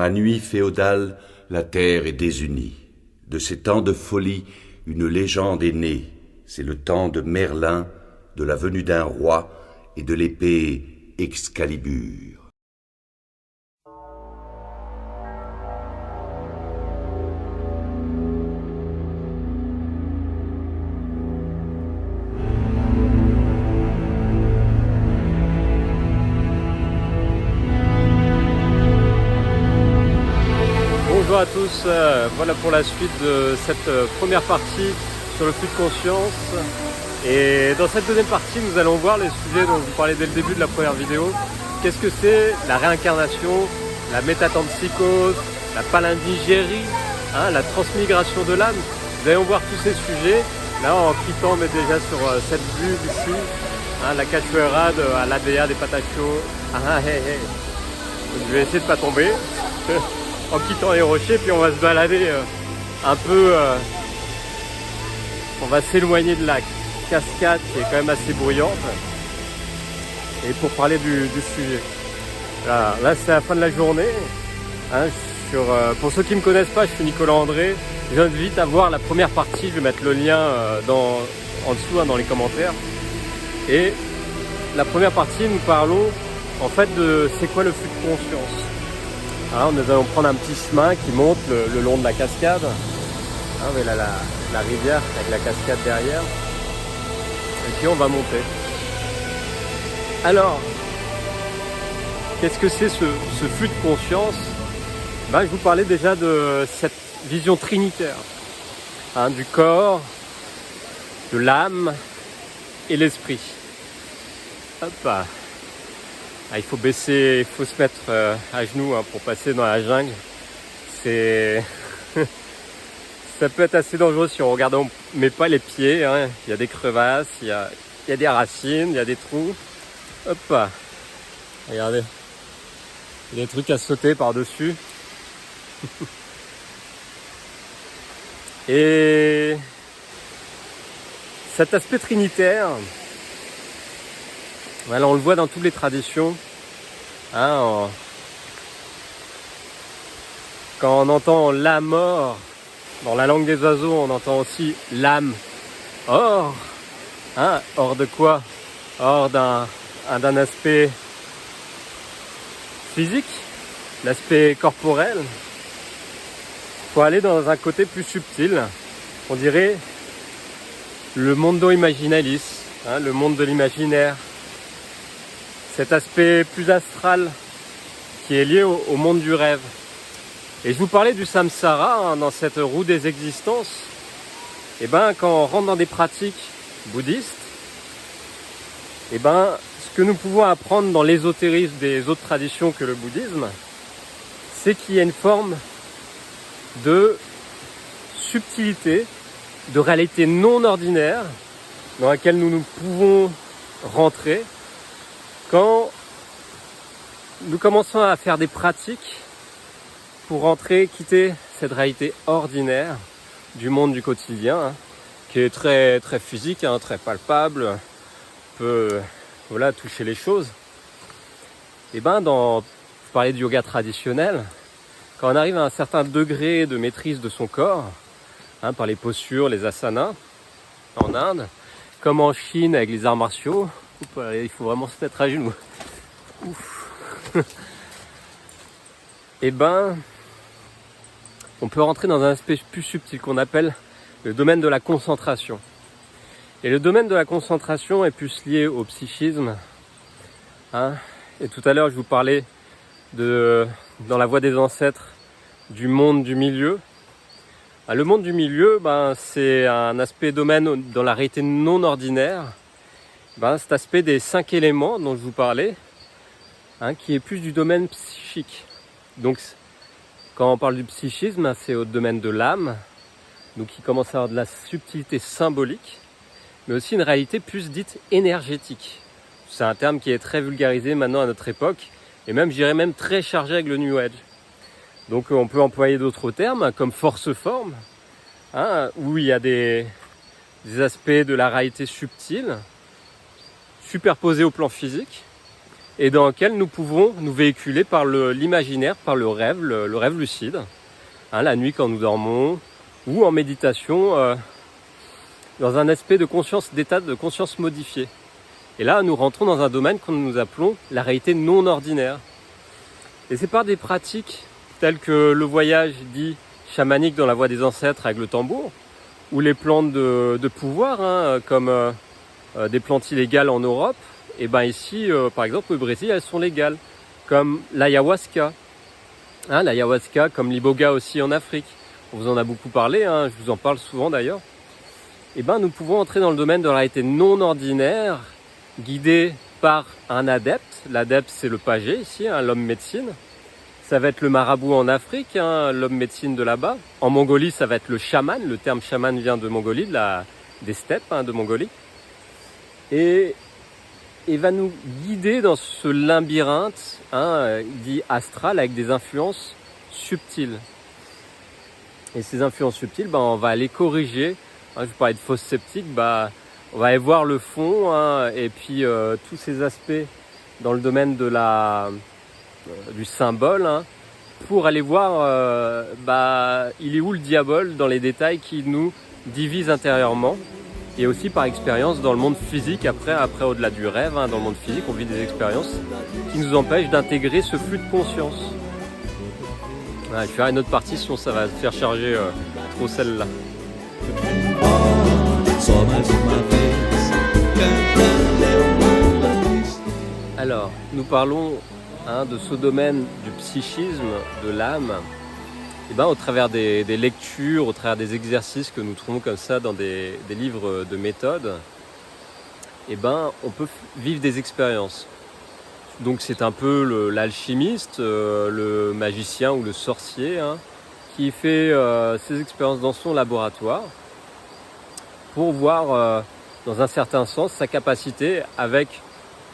la nuit féodale, la terre est désunie. De ces temps de folie, une légende est née. C'est le temps de Merlin, de la venue d'un roi et de l'épée Excalibur. Bonjour à tous, voilà pour la suite de cette première partie sur le flux de conscience. Et dans cette deuxième partie, nous allons voir les sujets dont je vous parlais dès le début de la première vidéo. Qu'est-ce que c'est la réincarnation, la métatempsychose, la palindigérie, la transmigration de l'âme. Nous allons voir tous ces sujets. Là, en cliquant, mais déjà sur cette vue d'ici, la cachoeira à l'ADA des Patachos. Je vais essayer de ne pas tomber. En quittant les rochers, puis on va se balader un peu, on va s'éloigner de la cascade qui est quand même assez bruyante, et pour parler du sujet. Là c'est la fin de la journée, pour ceux qui ne me connaissent pas, je suis Nicolas André, j'invite à voir la première partie, je vais mettre le lien en dessous dans les commentaires, et la première partie nous parlons en fait de c'est quoi le flux de conscience. Alors, nous allons prendre un petit chemin qui monte le long de la cascade. Vous voyez là la rivière avec la cascade derrière. Et puis on va monter. Alors, qu'est-ce que c'est ce flux de conscience? Je vous parlais déjà de cette vision trinitaire. Du corps, de l'âme et l'esprit. Hop. Il faut baisser, il faut se mettre à genoux pour passer dans la jungle. Ça peut être assez dangereux si on regarde, on met pas les pieds. Il y a des crevasses, il y a des racines, il y a des trous. Hop, regardez, il y a des trucs à sauter par-dessus. Et cet aspect trinitaire, voilà, on le voit dans toutes les traditions. Quand on entend la mort, dans la langue des oiseaux, on entend aussi l'âme. Hors, hors de quoi? Hors d'un aspect physique, l'aspect corporel. Il faut aller dans un côté plus subtil. On dirait le mondo imaginalis, le monde de l'imaginaire. Cet aspect plus astral qui est lié au monde du rêve. Et je vous parlais du samsara dans cette roue des existences. Et quand on rentre dans des pratiques bouddhistes, ce que nous pouvons apprendre dans l'ésotérisme des autres traditions que le bouddhisme, c'est qu'il y a une forme de subtilité, de réalité non ordinaire dans laquelle nous pouvons rentrer quand nous commençons à faire des pratiques pour rentrer, quitter cette réalité ordinaire du monde du quotidien, qui est très, très physique, très palpable, peut toucher les choses. Et je parlais du yoga traditionnel, quand on arrive à un certain degré de maîtrise de son corps, par les postures, les asanas, en Inde, comme en Chine avec les arts martiaux, il faut vraiment se mettre à genoux. Ouf. On peut rentrer dans un aspect plus subtil qu'on appelle le domaine de la concentration. Et le domaine de la concentration est plus lié au psychisme. Et tout à l'heure, je vous parlais dans la voie des ancêtres, du monde du milieu. Le monde du milieu, c'est un aspect domaine dans la réalité non ordinaire. Cet aspect des 5 éléments dont je vous parlais, qui est plus du domaine psychique. Donc, quand on parle du psychisme, c'est au domaine de l'âme, donc qui commence à avoir de la subtilité symbolique, mais aussi une réalité plus dite énergétique. C'est un terme qui est très vulgarisé maintenant à notre époque, et même, je dirais même très chargé avec le New Age. Donc, on peut employer d'autres termes, comme force-forme, où il y a des aspects de la réalité subtile, superposés au plan physique, et dans lequel nous pouvons nous véhiculer par l'imaginaire, par le rêve lucide, la nuit quand nous dormons, ou en méditation, dans un aspect de conscience, d'état de conscience modifié. Et là, nous rentrons dans un domaine que nous appelons la réalité non ordinaire. Et c'est par des pratiques telles que le voyage dit chamanique dans la voie des ancêtres avec le tambour, ou les plantes de pouvoir, comme des plantes illégales en Europe, et bien ici, par exemple, au Brésil, elles sont légales, comme l'ayahuasca. L'ayahuasca, comme l'iboga aussi en Afrique. On vous en a beaucoup parlé, je vous en parle souvent d'ailleurs. Et ben, nous pouvons entrer dans le domaine de la réalité non ordinaire, guidé par un adepte. L'adepte, c'est le pagé ici, l'homme médecine. Ça va être le marabout en Afrique, l'homme médecine de là-bas. En Mongolie, ça va être le chaman. Le terme chaman vient de Mongolie, des steppes de Mongolie. Et va nous guider dans ce labyrinthe dit astral avec des influences subtiles. Et ces influences subtiles, on va aller corriger. Je parlais de fausse sceptique, on va aller voir le fond et puis tous ces aspects dans le domaine de du symbole pour aller voir il est où le diable dans les détails qui nous divisent intérieurement. Et aussi par expérience dans le monde physique, après au-delà du rêve, dans le monde physique, on vit des expériences qui nous empêchent d'intégrer ce flux de conscience. Je vais faire une autre partie, sinon ça va faire charger trop celle-là. Alors, nous parlons de ce domaine du psychisme, de l'âme, au travers des lectures, au travers des exercices que nous trouvons comme ça dans des livres de méthode, on peut vivre des expériences. Donc c'est un peu l'alchimiste, le magicien ou le sorcier qui fait ses expériences dans son laboratoire pour voir dans un certain sens sa capacité avec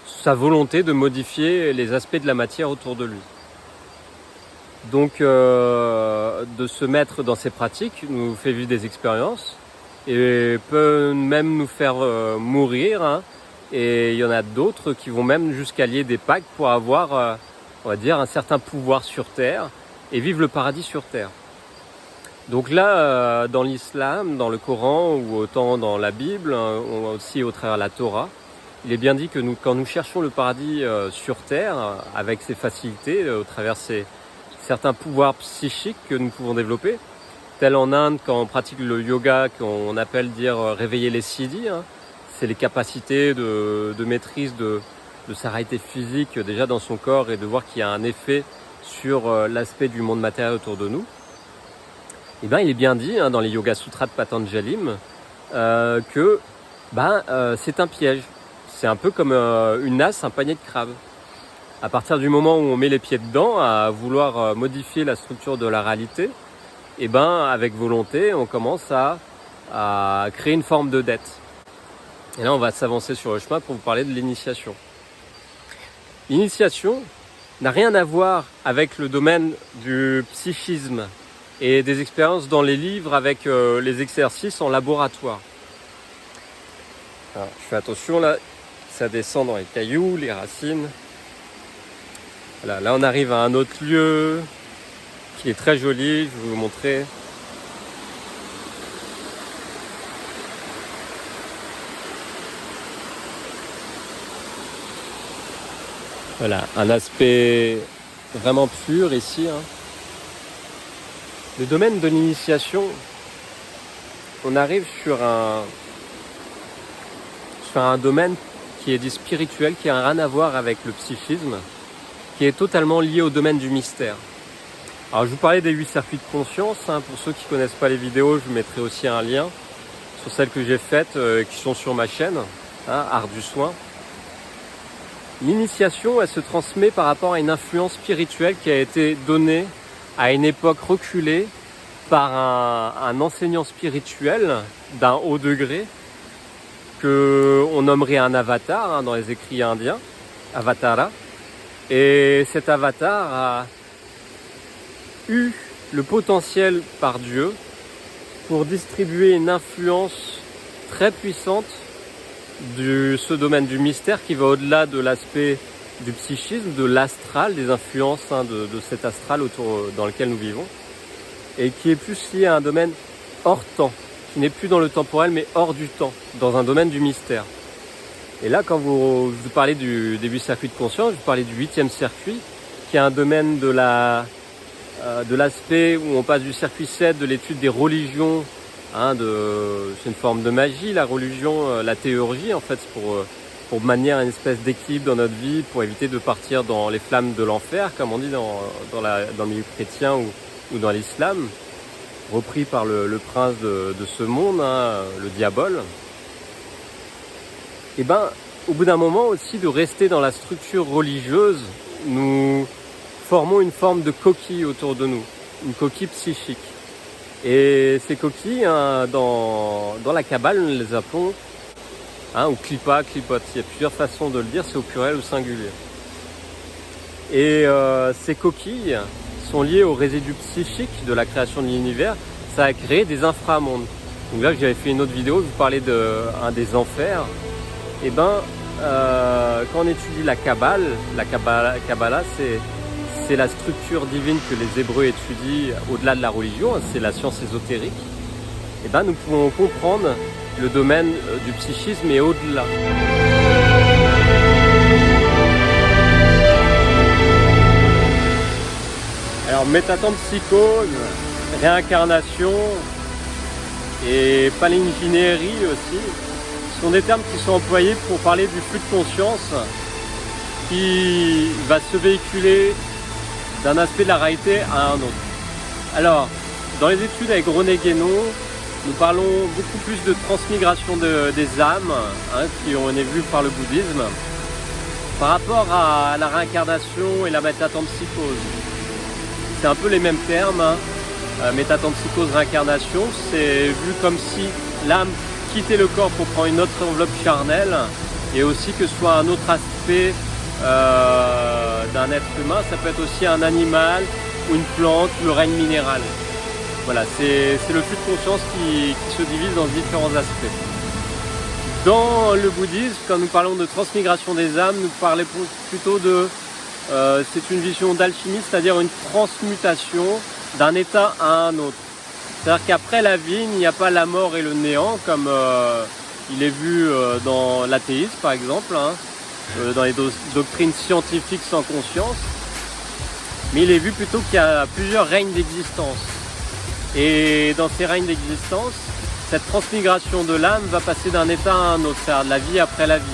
sa volonté de modifier les aspects de la matière autour de lui. Donc de se mettre dans ces pratiques nous fait vivre des expériences et peut même nous faire mourir. Et il y en a d'autres qui vont même jusqu'à lier des pactes pour avoir, on va dire, un certain pouvoir sur Terre et vivre le paradis sur Terre. Donc là, dans l'islam, dans le Coran ou autant dans la Bible, aussi au travers de la Torah, il est bien dit que quand nous cherchons le paradis sur Terre, avec ses facilités, au travers certains pouvoirs psychiques que nous pouvons développer, tel en Inde, quand on pratique le yoga, qu'on appelle réveiller les siddhis, c'est les capacités de maîtrise de sa réalité physique déjà dans son corps et de voir qu'il y a un effet sur l'aspect du monde matériel autour de nous. Il est bien dit dans les Yoga Sutras de Patanjali que c'est un piège. C'est un peu comme une nasse, un panier de crabes. À partir du moment où on met les pieds dedans à vouloir modifier la structure de la réalité, avec volonté, on commence à créer une forme de dette. Et là, on va s'avancer sur le chemin pour vous parler de l'initiation. L'initiation n'a rien à voir avec le domaine du psychisme et des expériences dans les livres avec les exercices en laboratoire. Alors, je fais attention, là, ça descend dans les cailloux, les racines. Voilà, là, on arrive à un autre lieu qui est très joli, je vais vous montrer. Voilà, un aspect vraiment pur ici. Le domaine de l'initiation, on arrive sur un domaine qui est dit spirituel, qui n'a rien à voir avec le psychisme, qui est totalement lié au domaine du mystère. Alors je vous parlais des 8 circuits de conscience, pour ceux qui ne connaissent pas les vidéos, je vous mettrai aussi un lien sur celles que j'ai faites, qui sont sur ma chaîne, Art du Soin. L'initiation, elle se transmet par rapport à une influence spirituelle qui a été donnée à une époque reculée par un enseignant spirituel d'un haut degré qu'on nommerait un avatar dans les écrits indiens, avatara. Et cet avatar a eu le potentiel par Dieu pour distribuer une influence très puissante de ce domaine du mystère qui va au-delà de l'aspect du psychisme, de l'astral, des influences de cet astral dans lequel nous vivons, et qui est plus lié à un domaine hors temps, qui n'est plus dans le temporel mais hors du temps, dans un domaine du mystère. Et là, quand vous parlez du début circuit de conscience, vous parlez du 8e circuit, qui est un domaine de l'aspect où on passe du circuit 7, de l'étude des religions, c'est une forme de magie, la religion, la théurgie en fait, pour maintenir une espèce d'équilibre dans notre vie, pour éviter de partir dans les flammes de l'enfer, comme on dit dans le milieu chrétien ou dans l'islam, repris par le prince de ce monde, le diable. Et au bout d'un moment aussi de rester dans la structure religieuse, nous formons une forme de coquille autour de nous, une coquille psychique. Et ces coquilles, dans la Kabbale, nous les appelons, ou klipa, klipote. Il y a plusieurs façons de le dire, c'est au pluriel ou singulier. Et ces coquilles sont liées aux résidus psychiques de la création de l'univers. Ça a créé des inframondes. Donc là, j'avais fait une autre vidéo, je vous parlais des enfers. Et quand on étudie la Kabbalah, c'est la structure divine que les Hébreux étudient au-delà de la religion, c'est la science ésotérique. Et nous pouvons comprendre le domaine du psychisme et au-delà. Alors métatempsychose, réincarnation et palingénérie aussi sont des termes qui sont employés pour parler du flux de conscience qui va se véhiculer d'un aspect de la réalité à un autre. Alors, dans les études avec René Guénon, nous parlons beaucoup plus de transmigration des âmes, qui ont été vues par le bouddhisme, par rapport à la réincarnation et la métatempsychose. C'est un peu les mêmes termes, métatempsychose, réincarnation, c'est vu comme si l'âme quittait le corps pour prendre une autre enveloppe charnelle, et aussi que ce soit un autre aspect d'un être humain, ça peut être aussi un animal ou une plante, le règne minéral. Voilà, c'est le flux de conscience qui se divise dans différents aspects. Dans le bouddhisme, quand nous parlons de transmigration des âmes, nous parlons plutôt c'est une vision d'alchimie, c'est-à-dire une transmutation d'un état à un autre. C'est-à-dire qu'après la vie, il n'y a pas la mort et le néant, comme il est vu dans l'athéisme par exemple, dans les doctrines scientifiques sans conscience, mais il est vu plutôt qu'il y a plusieurs règnes d'existence. Et dans ces règnes d'existence, cette transmigration de l'âme va passer d'un état à un autre, c'est-à-dire de la vie après la vie.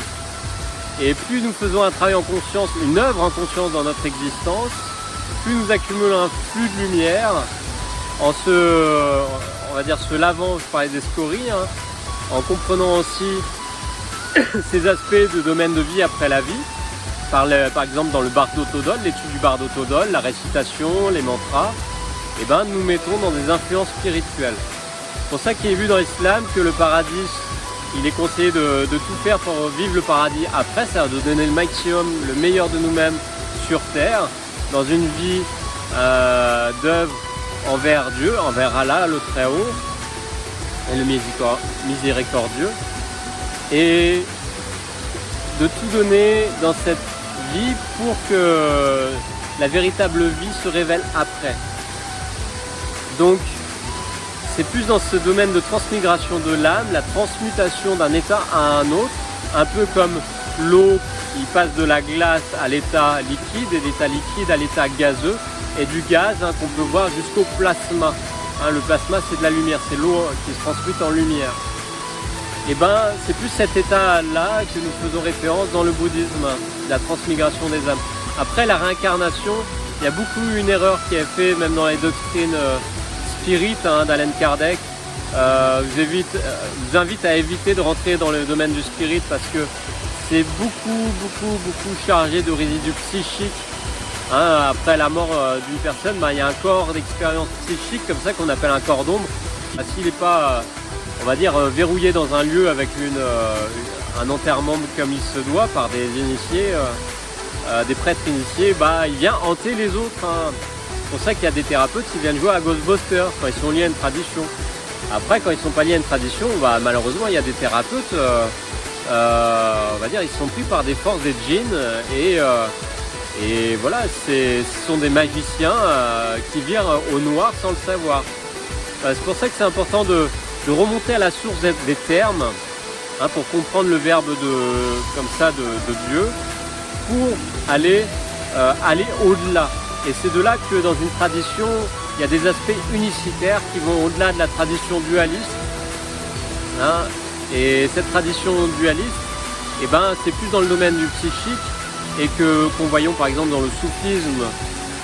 Et plus nous faisons un travail en conscience, une œuvre en conscience dans notre existence, plus nous accumulons un flux de lumière en se lavant, je parlais des scories, en comprenant aussi ces aspects de domaine de vie après la vie, par exemple dans le Bardo Todol, l'étude du Bardo Todol, la récitation, les mantras, nous mettons dans des influences spirituelles. C'est pour ça qu'il est vu dans l'islam que le paradis, il est conseillé de tout faire pour vivre le paradis après, c'est-à-dire de donner le maximum, le meilleur de nous-mêmes sur terre, dans une vie d'œuvre envers Dieu, envers Allah, le Très-Haut, et le miséricordieux, et de tout donner dans cette vie pour que la véritable vie se révèle après. Donc, c'est plus dans ce domaine de transmigration de l'âme, la transmutation d'un état à un autre, un peu comme l'eau qui passe de la glace à l'état liquide, et l'état liquide à l'état gazeux, et du gaz qu'on peut voir jusqu'au plasma. Le plasma, c'est de la lumière, c'est l'eau qui se transmute en lumière. Et c'est plus cet état-là que nous faisons référence dans le bouddhisme, la transmigration des âmes. Après la réincarnation, il y a beaucoup une erreur qui est faite, même dans les doctrines spirites d'Alain Kardec. Je vous invite à éviter de rentrer dans le domaine du spirit parce que c'est beaucoup chargé de résidus psychiques. Après la mort d'une personne, il y a un corps d'expérience psychique comme ça qu'on appelle un corps d'ombre. S'il n'est pas, on va dire, verrouillé dans un lieu avec un enterrement comme il se doit par des initiés, des prêtres initiés, il vient hanter les autres. C'est pour ça qu'il y a des thérapeutes qui viennent jouer à Ghostbusters quand ils sont liés à une tradition. Après, quand ils ne sont pas liés à une tradition, malheureusement, il y a des thérapeutes on va dire, ils sont pris par des forces des djinns et voilà, ce sont des magiciens qui virent au noir sans le savoir. C'est pour ça que c'est important de remonter à la source des termes, hein, pour comprendre le verbe de Dieu, pour aller au-delà. Et c'est de là que dans une tradition, il y a des aspects unicitaires qui vont au-delà de la tradition dualiste. Hein, et cette tradition dualiste, c'est plus dans le domaine du psychique et qu'on voyons par exemple dans le soufisme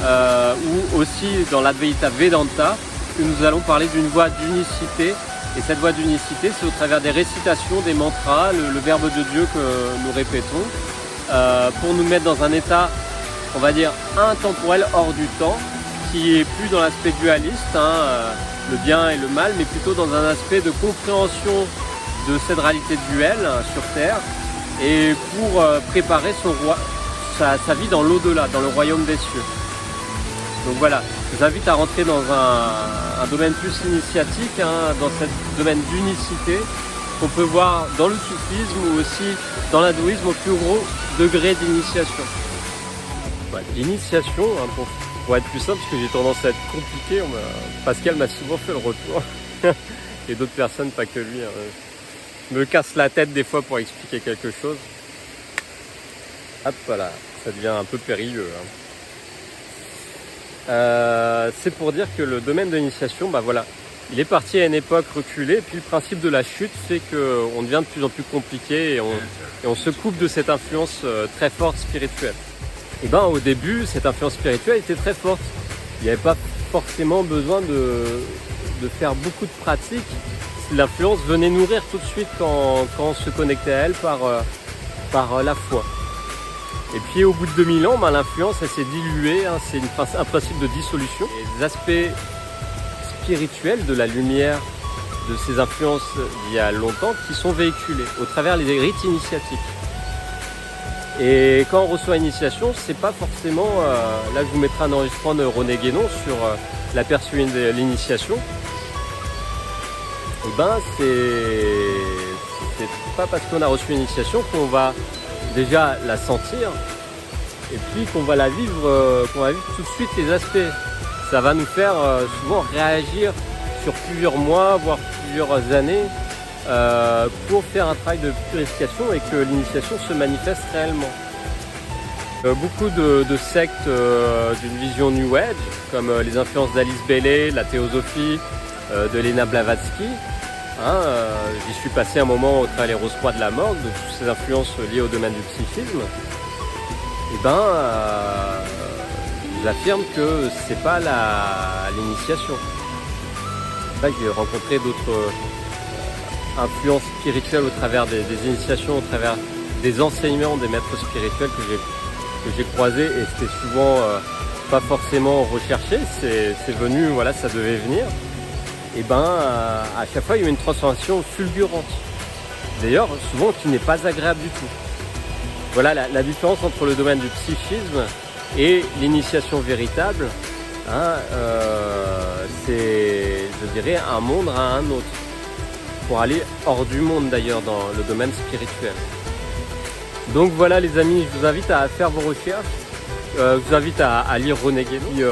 ou aussi dans l'Advaita Vedanta, que nous allons parler d'une voie d'unicité. Et cette voie d'unicité, c'est au travers des récitations, des mantras, le verbe de Dieu que nous répétons, pour nous mettre dans un état, on va dire, intemporel, hors du temps, qui est plus dans l'aspect dualiste, le bien et le mal, mais plutôt dans un aspect de compréhension de cette réalité duelle sur Terre, et pour préparer sa vie dans l'au-delà, dans le royaume des cieux. Donc voilà, je vous invite à rentrer dans un domaine plus initiatique, dans ce domaine d'unicité qu'on peut voir dans le soufisme ou aussi dans l'hindouisme au plus gros degré d'initiation. L'initiation, pour être plus simple, parce que j'ai tendance à être compliqué, Pascal m'a souvent fait le retour, et d'autres personnes, pas que lui, me casse la tête des fois pour expliquer quelque chose. Hop là, ça devient un peu périlleux. C'est pour dire que le domaine de l'initiation, voilà, il est parti à une époque reculée, et puis le principe de la chute fait qu'on devient de plus en plus compliqué et on se coupe de cette influence très forte spirituelle. Et au début, cette influence spirituelle était très forte. Il n'y avait pas forcément besoin de faire beaucoup de pratiques. L'influence venait nourrir tout de suite quand on se connectait à elle par la foi. Et puis au bout de 2000 ans, l'influence elle s'est diluée, c'est un principe de dissolution. Et les aspects spirituels de la lumière de ces influences d'il y a longtemps qui sont véhiculés au travers des rites initiatiques. Et quand on reçoit l'initiation, c'est pas forcément, là je vous mettrai un enregistrement de René Guénon sur l'aperçu de l'initiation. C'est pas parce qu'on a reçu l'initiation qu'on va déjà la sentir et puis qu'on va la vivre, tout de suite les aspects. Ça va nous faire souvent réagir sur plusieurs mois, voire plusieurs années, pour faire un travail de purification et que l'initiation se manifeste réellement. Beaucoup de sectes d'une vision New Age, comme les influences d'Alice Bailey, la théosophie de Lena Blavatsky, j'y suis passé un moment au travers les Rose Croix de la Morgue, de toutes ces influences liées au domaine du psychisme. J'affirme que c'est pas l'initiation. J'ai rencontré d'autres influences spirituelles au travers des initiations, au travers des enseignements des maîtres spirituels que j'ai croisés, et c'était souvent pas forcément recherché, c'est venu, voilà, ça devait venir. À chaque fois il y a eu une transformation fulgurante, d'ailleurs souvent qui n'est pas agréable du tout. Voilà la différence entre le domaine du psychisme et l'initiation véritable, c'est, je dirais, un monde à un autre, pour aller hors du monde d'ailleurs dans le domaine spirituel. Donc voilà les amis, je vous invite à faire vos recherches, je vous invite à lire René Guénon,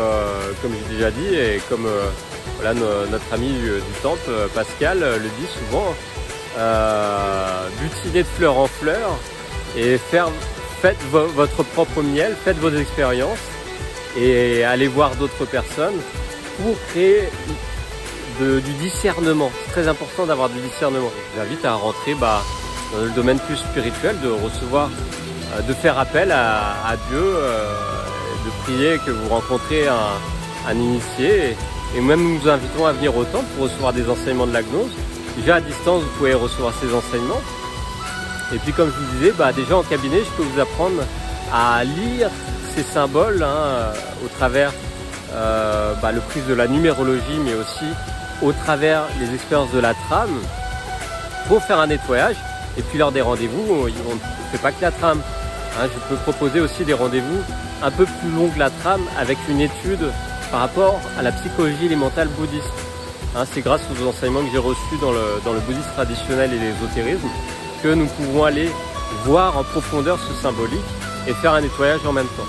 comme j'ai déjà dit, et comme notre ami du temple, Pascal, le dit souvent, butiner de fleur en fleur, et faites votre propre miel, faites vos expériences, et allez voir d'autres personnes pour créer du discernement. C'est très important d'avoir du discernement. Je vous invite à rentrer dans le domaine plus spirituel, de recevoir, de faire appel à Dieu, de prier que vous rencontrez un initié, et même nous vous invitons à venir au temple pour recevoir des enseignements de la gnose. Déjà à distance, vous pouvez recevoir ces enseignements. Et puis comme je vous disais, déjà en cabinet, je peux vous apprendre à lire ces symboles au travers le prisme de la numérologie, mais aussi au travers les expériences de la trame, pour faire un nettoyage. Et puis lors des rendez-vous, on ne fait pas que la trame. Je peux proposer aussi des rendez-vous un peu plus longs que la trame, avec une étude par rapport à la psychologie élémentale bouddhiste. C'est grâce aux enseignements que j'ai reçus dans le bouddhisme traditionnel et l'ésotérisme que nous pouvons aller voir en profondeur ce symbolique et faire un nettoyage en même temps.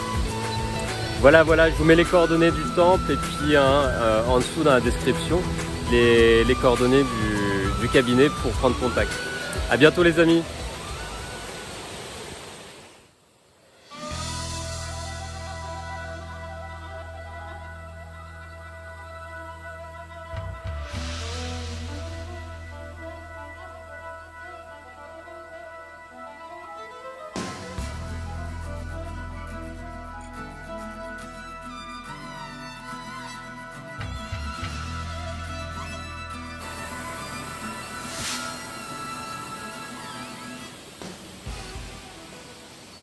Voilà, je vous mets les coordonnées du temple et puis en dessous dans la description les coordonnées du cabinet pour prendre contact. À bientôt les amis.